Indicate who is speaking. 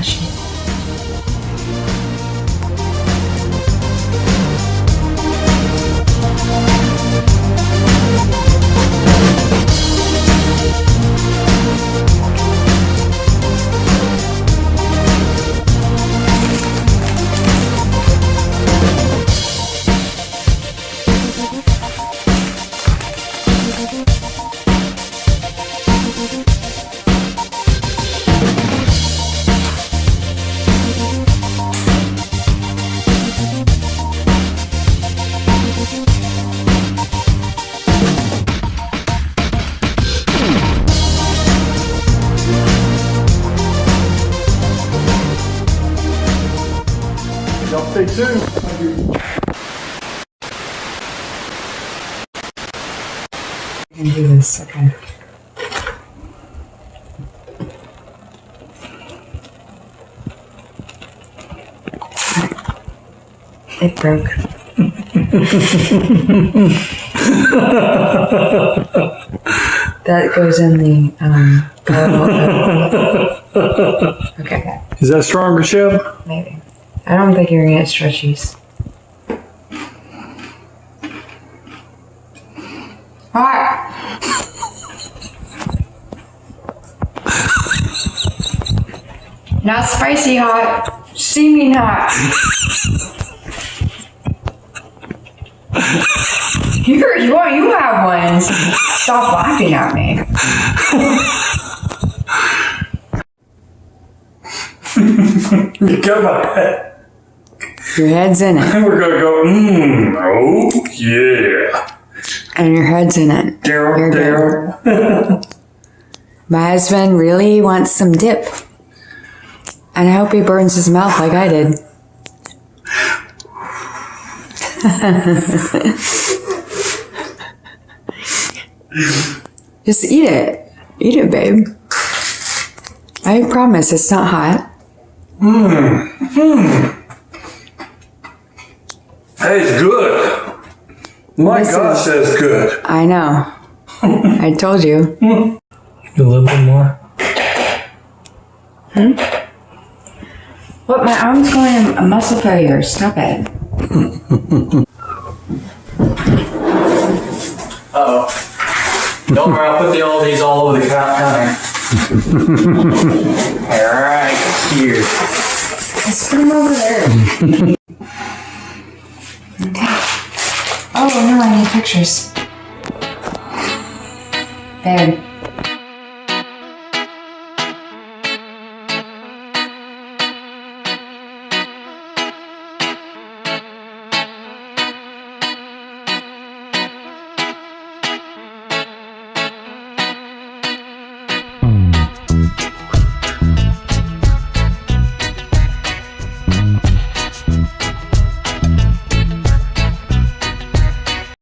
Speaker 1: mushy.
Speaker 2: Y'all stay tuned.
Speaker 1: I can do this, okay. It broke. That goes in the okay.
Speaker 2: Is that stronger, Chef?
Speaker 1: Maybe. I don't think you're gonna get stretchies. Hot. Not spicy hot, steaming hot. You have one. Stop laughing at me.
Speaker 2: You got my head.
Speaker 1: Your head's in it.
Speaker 2: And we're gonna go, oh yeah.
Speaker 1: And your head's in it.
Speaker 2: Daryl.
Speaker 1: My husband really wants some dip. And I hope he burns his mouth like I did. Just eat it. Eat it, babe. I promise it's not hot.
Speaker 2: Hey, it's good. My gosh, that's good.
Speaker 1: I know. I told you.
Speaker 2: A little bit more.
Speaker 1: What? My arm's going a muscle failure. Stop it.
Speaker 2: Uh-oh. Don't worry, I'll put all these all over the counter. Alright, here.
Speaker 1: Let's put them over there. Okay. Oh, no, I need pictures. Babe.